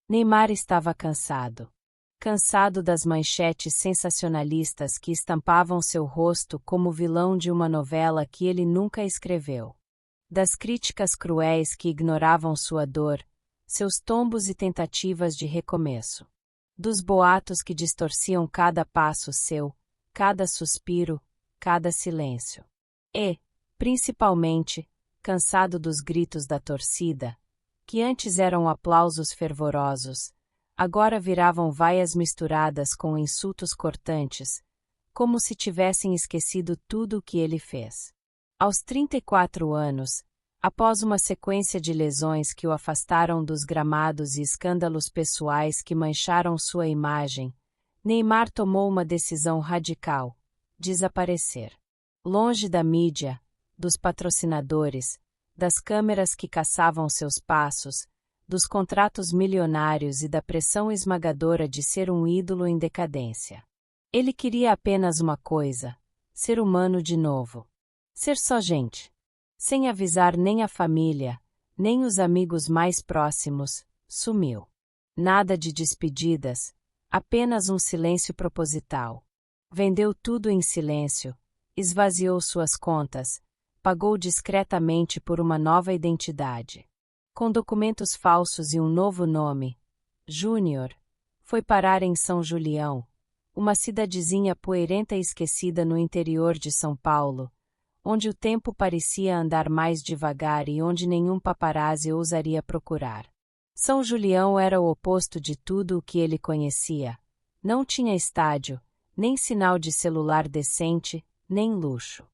Neymar estava cansado. Cansado das manchetes sensacionalistas que estampavam seu rosto como vilão de uma novela que ele nunca escreveu. Das críticas cruéis que ignoravam sua dor, seus tombos e tentativas de recomeço. Dos boatos que distorciam cada passo seu, cada suspiro, cada silêncio. E, principalmente, cansado dos gritos da torcida, que antes eram aplausos fervorosos, agora viravam vaias misturadas com insultos cortantes, como se tivessem esquecido tudo o que ele fez. Aos 34 anos, após uma sequência de lesões que o afastaram dos gramados e escândalos pessoais que mancharam sua imagem, Neymar tomou uma decisão radical: desaparecer. Longe da mídia, dos patrocinadores, das câmeras que caçavam seus passos, dos contratos milionários e da pressão esmagadora de ser um ídolo em decadência. Ele queria apenas uma coisa: ser humano de novo. Ser só gente. Sem avisar nem a família, nem os amigos mais próximos, sumiu. Nada de despedidas, apenas um silêncio proposital. Vendeu tudo em silêncio, esvaziou suas contas, pagou discretamente por uma nova identidade. Com documentos falsos e um novo nome, Júnior, foi parar em São Julião, uma cidadezinha poeirenta e esquecida no interior de São Paulo, onde o tempo parecia andar mais devagar e onde nenhum paparazzi ousaria procurar. São Julião era o oposto de tudo o que ele conhecia. Não tinha estádio, nem sinal de celular decente, nem luxo.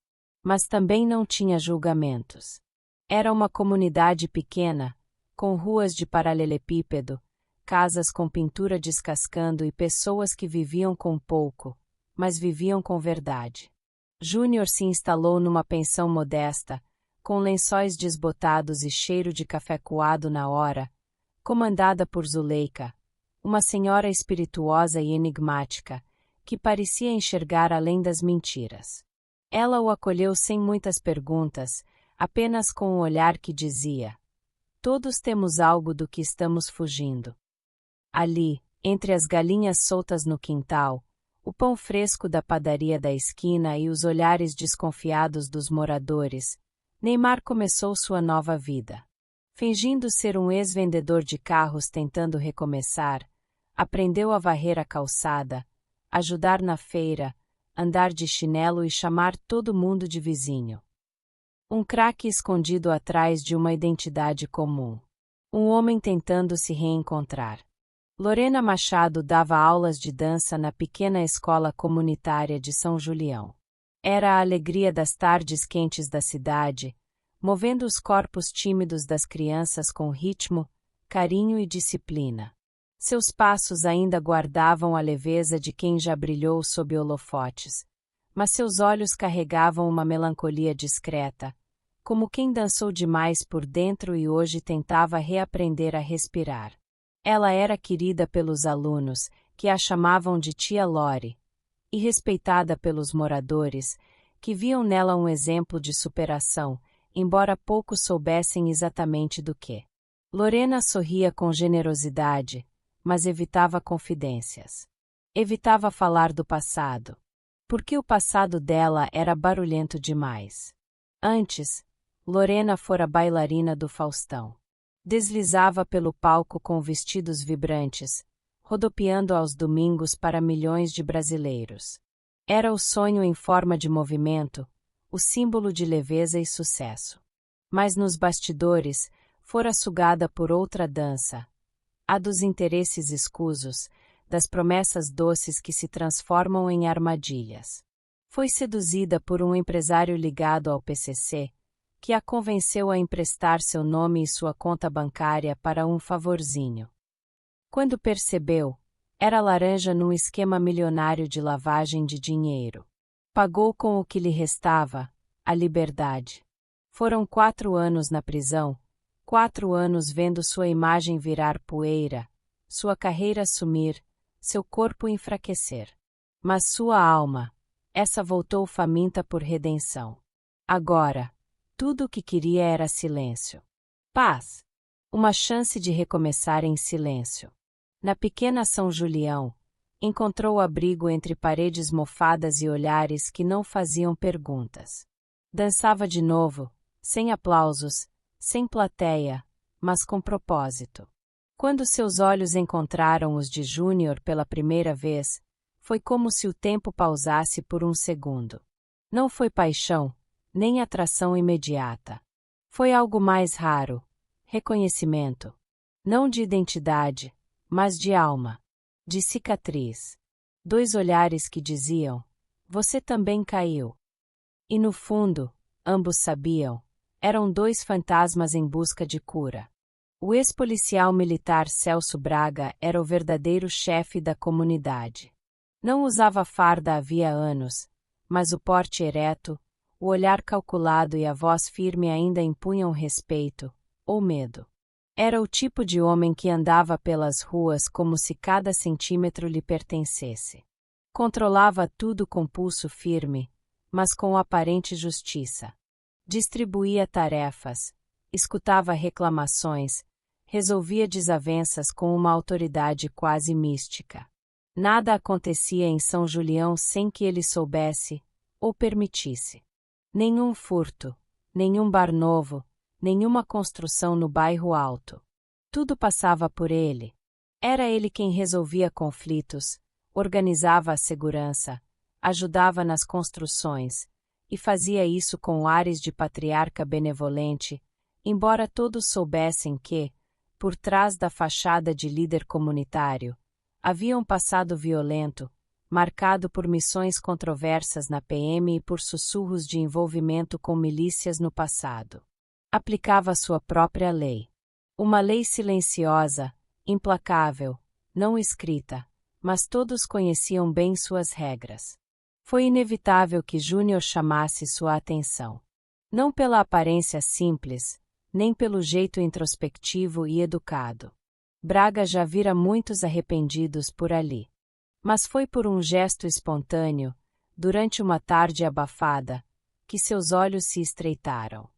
Mas também não tinha julgamentos. Era uma comunidade pequena, com ruas de paralelepípedo, casas com pintura descascando e pessoas que viviam com pouco, mas viviam com verdade. Júnior se instalou numa pensão modesta, com lençóis desbotados e cheiro de café coado na hora, comandada por Zuleika, uma senhora espirituosa e enigmática, que parecia enxergar além das mentiras. Ela o acolheu sem muitas perguntas, apenas com um olhar que dizia: todos temos algo do que estamos fugindo. Ali, entre as galinhas soltas no quintal, o pão fresco da padaria da esquina e os olhares desconfiados dos moradores, Neymar começou sua nova vida. Fingindo ser um ex-vendedor de carros tentando recomeçar, aprendeu a varrer a calçada, ajudar na feira, andar de chinelo e chamar todo mundo de vizinho. Um craque escondido atrás de uma identidade comum. Um homem tentando se reencontrar. Lorena Machado dava aulas de dança na pequena escola comunitária de São Julião. Era a alegria das tardes quentes da cidade, movendo os corpos tímidos das crianças com ritmo, carinho e disciplina. Seus passos ainda guardavam a leveza de quem já brilhou sob holofotes, mas seus olhos carregavam uma melancolia discreta, como quem dançou demais por dentro e hoje tentava reaprender a respirar. Ela era querida pelos alunos, que a chamavam de Tia Lore, e respeitada pelos moradores, que viam nela um exemplo de superação, embora poucos soubessem exatamente do que. Lorena sorria com generosidade, mas evitava confidências. Evitava falar do passado, porque o passado dela era barulhento demais. Antes, Lorena fora bailarina do Faustão. Deslizava pelo palco com vestidos vibrantes, rodopiando aos domingos para milhões de brasileiros. Era o sonho em forma de movimento, o símbolo de leveza e sucesso. Mas nos bastidores, fora sugada por outra dança, a dos interesses escusos, das promessas doces que se transformam em armadilhas. Foi seduzida por um empresário ligado ao PCC, que a convenceu a emprestar seu nome e sua conta bancária para um favorzinho. Quando percebeu, era laranja num esquema milionário de lavagem de dinheiro. Pagou com o que lhe restava, a liberdade. Foram 4 anos na prisão, 4 anos vendo sua imagem virar poeira, sua carreira sumir, seu corpo enfraquecer. Mas sua alma, essa voltou faminta por redenção. Agora, tudo o que queria era silêncio. Paz. Uma chance de recomeçar em silêncio. Na pequena São Julião, encontrou abrigo entre paredes mofadas e olhares que não faziam perguntas. Dançava de novo, sem aplausos, sem plateia, mas com propósito. Quando seus olhos encontraram os de Júnior pela primeira vez, foi como se o tempo pausasse por um segundo. Não foi paixão, nem atração imediata. Foi algo mais raro, reconhecimento. Não de identidade, mas de alma, de cicatriz. Dois olhares que diziam: você também caiu. E no fundo, ambos sabiam, eram dois fantasmas em busca de cura. O ex-policial militar Celso Braga era o verdadeiro chefe da comunidade. Não usava farda havia anos, mas o porte ereto, o olhar calculado e a voz firme ainda impunham respeito, ou medo. Era o tipo de homem que andava pelas ruas como se cada centímetro lhe pertencesse. Controlava tudo com pulso firme, mas com aparente justiça. Distribuía tarefas, escutava reclamações, resolvia desavenças com uma autoridade quase mística. Nada acontecia em São Julião sem que ele soubesse, ou permitisse. Nenhum furto, nenhum bar novo, nenhuma construção no bairro alto. Tudo passava por ele. Era ele quem resolvia conflitos, organizava a segurança, ajudava nas construções, e fazia isso com ares de patriarca benevolente, embora todos soubessem que, por trás da fachada de líder comunitário, havia um passado violento, marcado por missões controversas na PM e por sussurros de envolvimento com milícias no passado. Aplicava sua própria lei. Uma lei silenciosa, implacável, não escrita, mas todos conheciam bem suas regras. Foi inevitável que Júnior chamasse sua atenção. Não pela aparência simples, nem pelo jeito introspectivo e educado. Braga já vira muitos arrependidos por ali. Mas foi por um gesto espontâneo, durante uma tarde abafada, que seus olhos se estreitaram.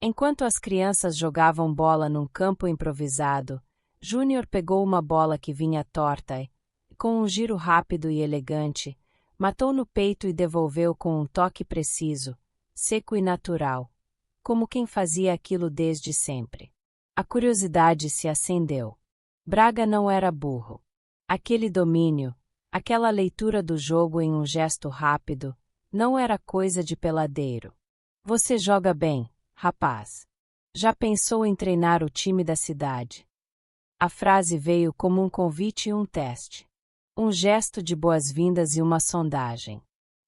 Enquanto as crianças jogavam bola num campo improvisado, Júnior pegou uma bola que vinha torta e, com um giro rápido e elegante, matou no peito e devolveu com um toque preciso, seco e natural, como quem fazia aquilo desde sempre. A curiosidade se acendeu. Braga não era burro. Aquele domínio, aquela leitura do jogo em um gesto rápido, não era coisa de peladeiro. Você joga bem, rapaz. Já pensou em treinar o time da cidade? A frase veio como um convite e um teste. Um gesto de boas-vindas e uma sondagem.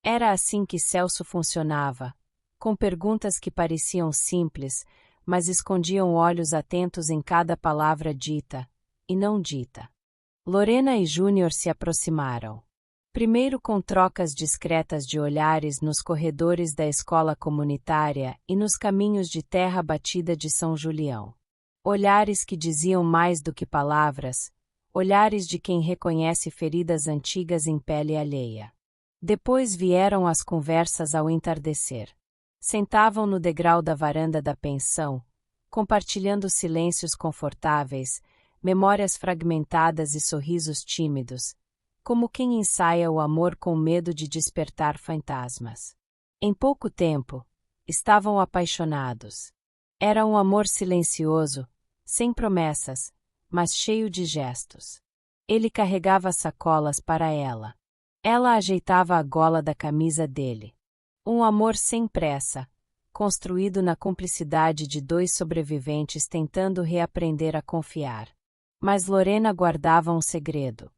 Era assim que Celso funcionava, com perguntas que pareciam simples, mas escondiam olhos atentos em cada palavra dita, e não dita. Lorena e Júnior se aproximaram. Primeiro com trocas discretas de olhares nos corredores da escola comunitária e nos caminhos de terra batida de São Julião. Olhares que diziam mais do que palavras, olhares de quem reconhece feridas antigas em pele alheia. Depois vieram as conversas ao entardecer. Sentavam no degrau da varanda da pensão, compartilhando silêncios confortáveis, memórias fragmentadas e sorrisos tímidos, como quem ensaia o amor com medo de despertar fantasmas. Em pouco tempo, estavam apaixonados. Era um amor silencioso, sem promessas, mas cheio de gestos. Ele carregava sacolas para ela. Ela ajeitava a gola da camisa dele. Um amor sem pressa, construído na cumplicidade de dois sobreviventes tentando reaprender a confiar. Mas Lorena guardava um segredo.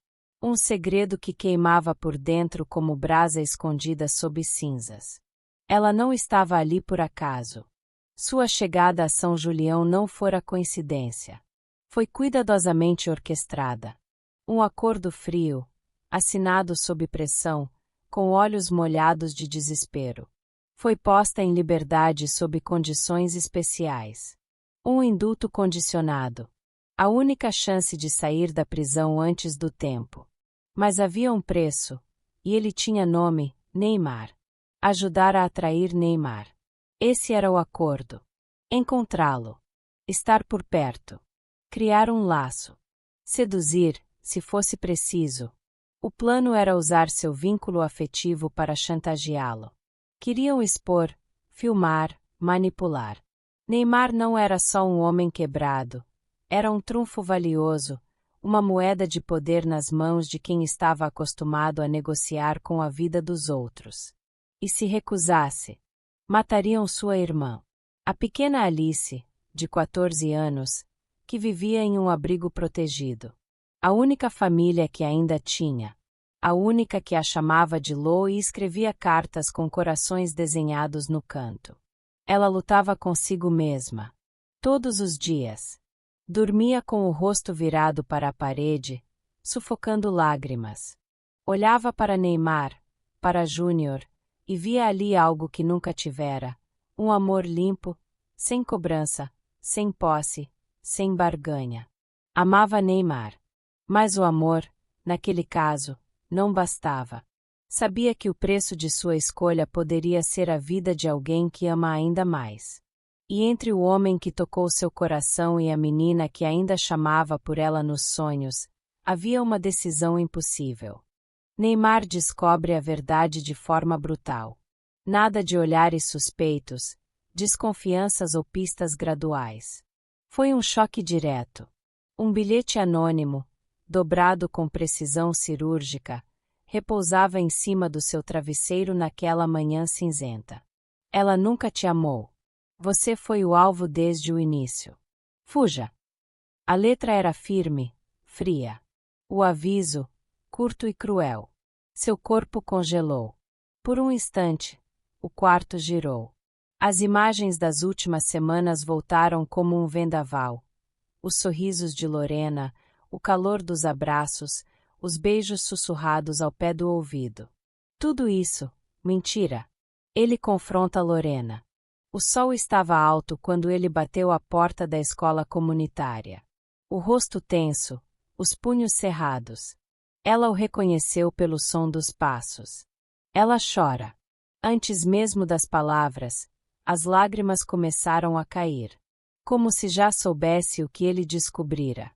Um segredo que queimava por dentro como brasa escondida sob cinzas. Ela não estava ali por acaso. Sua chegada a São Julião não fora coincidência. Foi cuidadosamente orquestrada. Um acordo frio, assinado sob pressão, com olhos molhados de desespero. Foi posta em liberdade sob condições especiais. Um indulto condicionado. A única chance de sair da prisão antes do tempo. Mas havia um preço, e ele tinha nome, Neymar. Ajudar a atrair Neymar. Esse era o acordo. Encontrá-lo. Estar por perto. Criar um laço. Seduzir, se fosse preciso. O plano era usar seu vínculo afetivo para chantageá-lo. Queriam expor, filmar, manipular. Neymar não era só um homem quebrado. Era um trunfo valioso, uma moeda de poder nas mãos de quem estava acostumado a negociar com a vida dos outros. E se recusasse, matariam sua irmã. A pequena Alice, de 14 anos, que vivia em um abrigo protegido. A única família que ainda tinha. A única que a chamava de Lô e escrevia cartas com corações desenhados no canto. Ela lutava consigo mesma. Todos os dias. Dormia com o rosto virado para a parede, sufocando lágrimas. Olhava para Neymar, para Júnior, e via ali algo que nunca tivera. Um amor limpo, sem cobrança, sem posse, sem barganha. Amava Neymar. Mas o amor, naquele caso, não bastava. Sabia que o preço de sua escolha poderia ser a vida de alguém que ama ainda mais. E entre o homem que tocou seu coração e a menina que ainda chamava por ela nos sonhos, havia uma decisão impossível. Neymar descobre a verdade de forma brutal. Nada de olhares suspeitos, desconfianças ou pistas graduais. Foi um choque direto. Um bilhete anônimo, dobrado com precisão cirúrgica, repousava em cima do seu travesseiro naquela manhã cinzenta. Ela nunca te amou. Você foi o alvo desde o início. Fuja! A letra era firme, fria. O aviso, curto e cruel. Seu corpo congelou. Por um instante, o quarto girou. As imagens das últimas semanas voltaram como um vendaval. Os sorrisos de Lorena, o calor dos abraços, os beijos sussurrados ao pé do ouvido. Tudo isso, mentira. Ele confronta Lorena. O sol estava alto quando ele bateu à porta da escola comunitária. O rosto tenso, os punhos cerrados. Ela o reconheceu pelo som dos passos. Ela chora. Antes mesmo das palavras, as lágrimas começaram a cair. Como se já soubesse o que ele descobrira.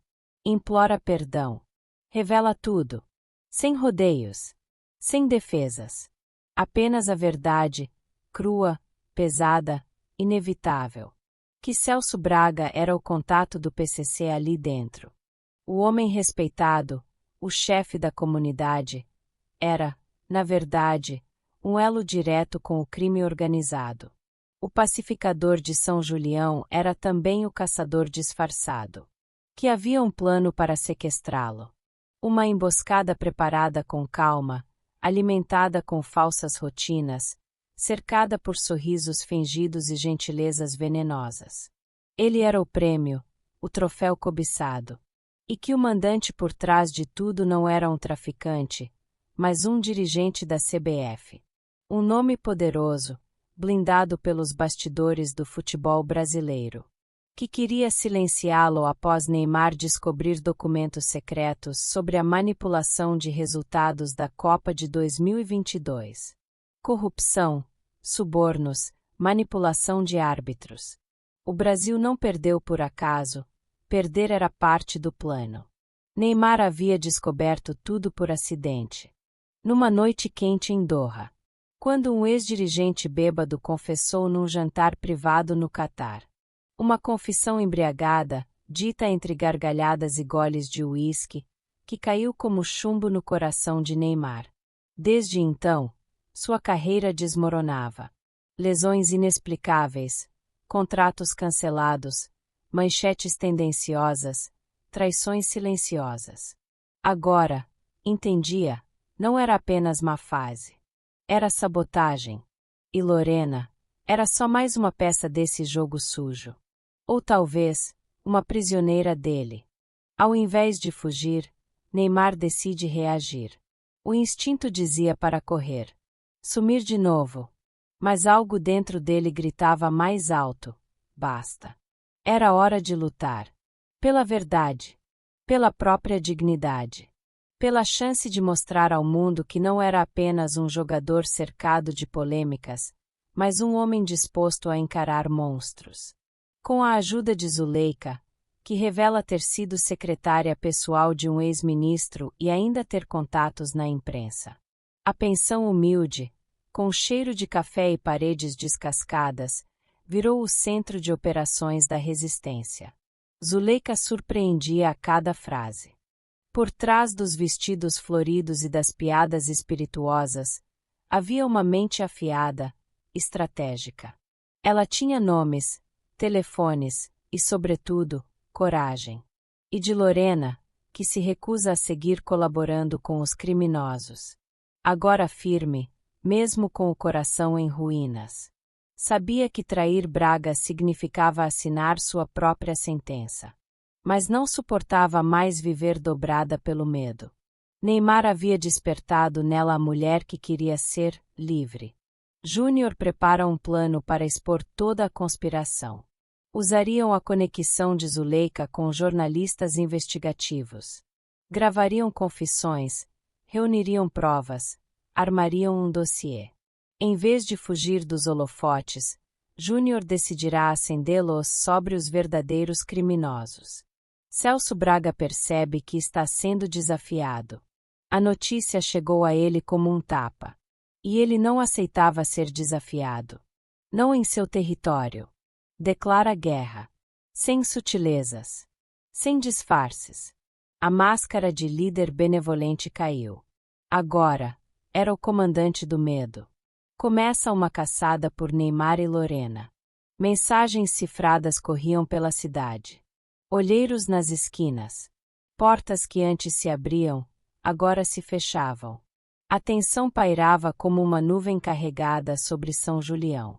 Implora perdão. Revela tudo. Sem rodeios. Sem defesas. Apenas a verdade, crua, pesada, inevitável. Que Celso Braga era o contato do PCC ali dentro. O homem respeitado, o chefe da comunidade, era, na verdade, um elo direto com o crime organizado. O pacificador de São Julião era também o caçador disfarçado. Que havia um plano para sequestrá-lo. Uma emboscada preparada com calma, alimentada com falsas rotinas, cercada por sorrisos fingidos e gentilezas venenosas. Ele era o prêmio, o troféu cobiçado. E que o mandante por trás de tudo não era um traficante, mas um dirigente da CBF. Um nome poderoso, blindado pelos bastidores do futebol brasileiro. Que queria silenciá-lo após Neymar descobrir documentos secretos sobre a manipulação de resultados da Copa de 2022. Corrupção, subornos, manipulação de árbitros. O Brasil não perdeu por acaso, perder era parte do plano. Neymar havia descoberto tudo por acidente. Numa noite quente em Doha. Quando um ex-dirigente bêbado confessou num jantar privado no Catar. Uma confissão embriagada, dita entre gargalhadas e goles de uísque, que caiu como chumbo no coração de Neymar. Desde então, sua carreira desmoronava. Lesões inexplicáveis, contratos cancelados, manchetes tendenciosas, traições silenciosas. Agora, entendia, não era apenas má fase. Era sabotagem. E Lorena, era só mais uma peça desse jogo sujo. Ou talvez, uma prisioneira dele. Ao invés de fugir, Neymar decide reagir. O instinto dizia para correr. Sumir de novo. Mas algo dentro dele gritava mais alto. Basta. Era hora de lutar. Pela verdade. Pela própria dignidade. Pela chance de mostrar ao mundo que não era apenas um jogador cercado de polêmicas, mas um homem disposto a encarar monstros. Com a ajuda de Zuleika, que revela ter sido secretária pessoal de um ex-ministro e ainda ter contatos na imprensa. A pensão humilde, com cheiro de café e paredes descascadas, virou o centro de operações da resistência. Zuleika surpreendia a cada frase. Por trás dos vestidos floridos e das piadas espirituosas, havia uma mente afiada, estratégica. Ela tinha nomes, telefones e, sobretudo, coragem. E de Lorena, que se recusa a seguir colaborando com os criminosos. Agora firme, mesmo com o coração em ruínas. Sabia que trair Braga significava assinar sua própria sentença. Mas não suportava mais viver dobrada pelo medo. Neymar havia despertado nela a mulher que queria ser livre. Júnior prepara um plano para expor toda a conspiração. Usariam a conexão de Zuleika com jornalistas investigativos. Gravariam confissões, reuniriam provas, armariam um dossiê. Em vez de fugir dos holofotes, Júnior decidirá acendê-los sobre os verdadeiros criminosos. Celso Braga percebe que está sendo desafiado. A notícia chegou a ele como um tapa. E ele não aceitava ser desafiado. Não em seu território. Declara guerra. Sem sutilezas. Sem disfarces. A máscara de líder benevolente caiu. Agora, era o comandante do medo. Começa uma caçada por Neymar e Lorena. Mensagens cifradas corriam pela cidade. Olheiros nas esquinas. Portas que antes se abriam, agora se fechavam. A tensão pairava como uma nuvem carregada sobre São Julião.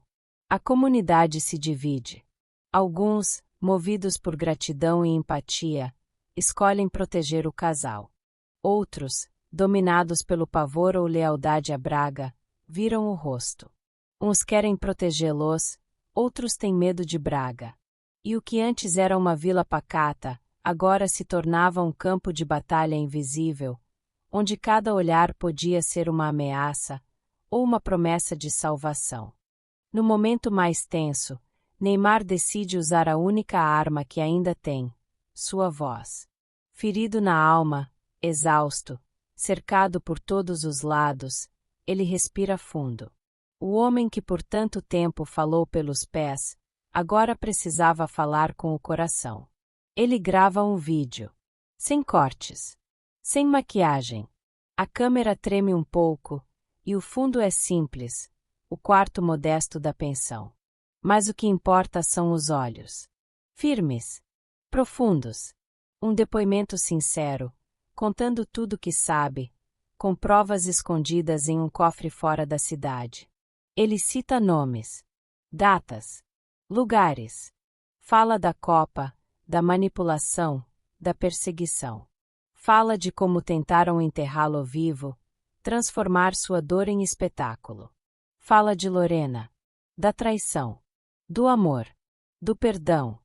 A comunidade se divide. Alguns, movidos por gratidão e empatia, escolhem proteger o casal. Outros, dominados pelo pavor ou lealdade a Braga, viram o rosto. Uns querem protegê-los, outros têm medo de Braga. E o que antes era uma vila pacata, agora se tornava um campo de batalha invisível, onde cada olhar podia ser uma ameaça ou uma promessa de salvação. No momento mais tenso, Neymar decide usar a única arma que ainda tem, sua voz. Ferido na alma, exausto, cercado por todos os lados, ele respira fundo. O homem que por tanto tempo falou pelos pés, agora precisava falar com o coração. Ele grava um vídeo. Sem cortes. Sem maquiagem. A câmera treme um pouco, e o fundo é simples, o quarto modesto da pensão. Mas o que importa são os olhos. Firmes. Profundos. Um depoimento sincero, contando tudo o que sabe, com provas escondidas em um cofre fora da cidade. Ele cita nomes, datas, lugares. Fala da Copa, da manipulação, da perseguição. Fala de como tentaram enterrá-lo vivo, transformar sua dor em espetáculo. Fala de Lorena, da traição, do amor, do perdão.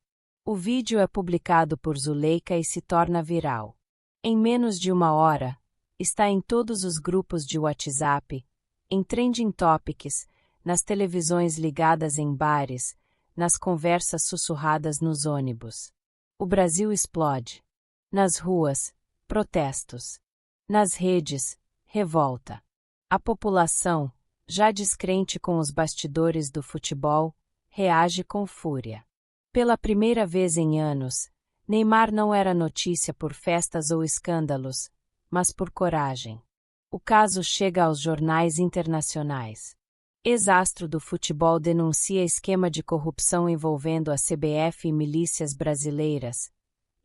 O vídeo é publicado por Zuleika e se torna viral. Em menos de uma hora, está em todos os grupos de WhatsApp, em trending topics, nas televisões ligadas em bares, nas conversas sussurradas nos ônibus. O Brasil explode. Nas ruas, protestos. Nas redes, revolta. A população, já descrente com os bastidores do futebol, reage com fúria. Pela primeira vez em anos, Neymar não era notícia por festas ou escândalos, mas por coragem. O caso chega aos jornais internacionais. Ex-astro do futebol denuncia esquema de corrupção envolvendo a CBF e milícias brasileiras.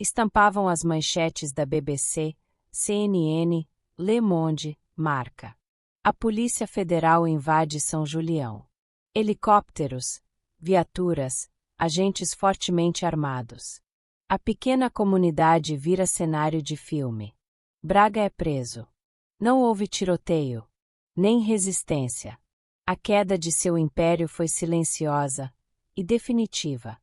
Estampavam as manchetes da BBC, CNN, Le Monde, Marca. A Polícia Federal invade São Julião. Helicópteros, viaturas, agentes fortemente armados. A pequena comunidade vira cenário de filme. Braga é preso. Não houve tiroteio, nem resistência. A queda de seu império foi silenciosa e definitiva.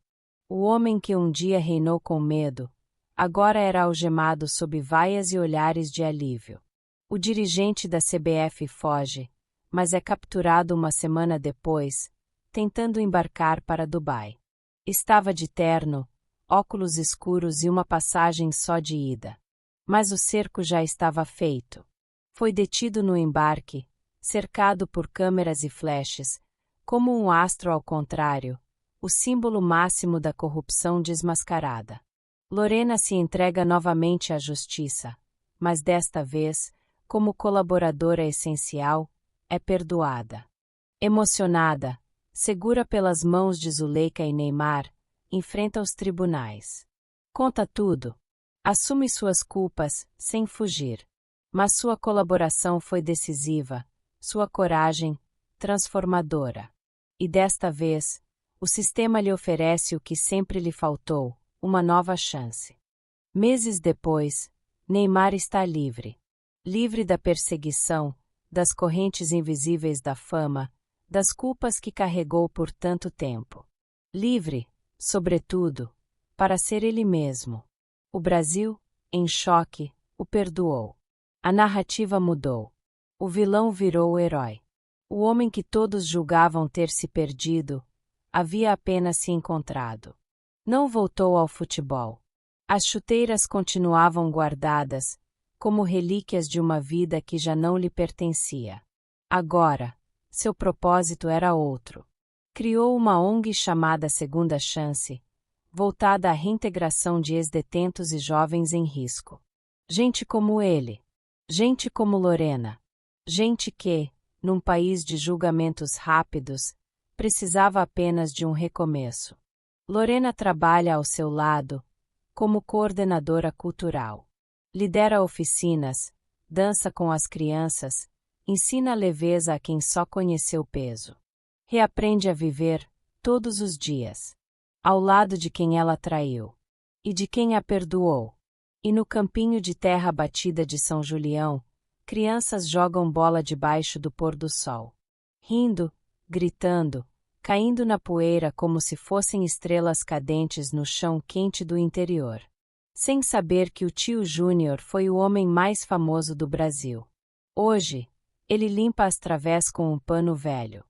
O homem que um dia reinou com medo, agora era algemado sob vaias e olhares de alívio. O dirigente da CBF foge, mas é capturado uma semana depois, tentando embarcar para Dubai. Estava de terno, óculos escuros e uma passagem só de ida. Mas o cerco já estava feito. Foi detido no embarque, cercado por câmeras e flashes, como um astro ao contrário, o símbolo máximo da corrupção desmascarada. Lorena se entrega novamente à justiça, mas desta vez, como colaboradora essencial, é perdoada. Emocionada, segura pelas mãos de Zuleika e Neymar, enfrenta os tribunais. Conta tudo. Assume suas culpas, sem fugir. Mas sua colaboração foi decisiva, sua coragem, transformadora. E desta vez, o sistema lhe oferece o que sempre lhe faltou, uma nova chance. Meses depois, Neymar está livre. Livre da perseguição, das correntes invisíveis da fama, das culpas que carregou por tanto tempo. Livre, sobretudo, para ser ele mesmo. O Brasil, em choque, o perdoou. A narrativa mudou. O vilão virou o herói. O homem que todos julgavam ter se perdido, havia apenas se encontrado. Não voltou ao futebol. As chuteiras continuavam guardadas, como relíquias de uma vida que já não lhe pertencia. Agora, seu propósito era outro. Criou uma ONG chamada Segunda Chance, voltada à reintegração de ex-detentos e jovens em risco. Gente como ele. Gente como Lorena. Gente que, num país de julgamentos rápidos, precisava apenas de um recomeço. Lorena trabalha ao seu lado, como coordenadora cultural. Lidera oficinas, dança com as crianças, ensina leveza a quem só conheceu peso. Reaprende a viver, todos os dias, ao lado de quem ela traiu e de quem a perdoou. E no campinho de terra batida de São Julião, crianças jogam bola debaixo do pôr do sol. Rindo, gritando, caindo na poeira como se fossem estrelas cadentes no chão quente do interior. Sem saber que o tio Júnior foi o homem mais famoso do Brasil. Hoje, ele limpa as través com um pano velho.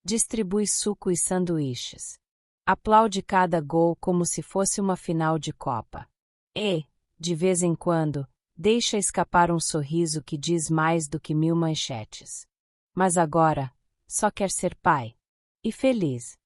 Distribui suco e sanduíches. Aplaude cada gol como se fosse uma final de Copa. E, de vez em quando, deixa escapar um sorriso que diz mais do que 1000 manchetes. Mas agora, só quer ser pai. E feliz.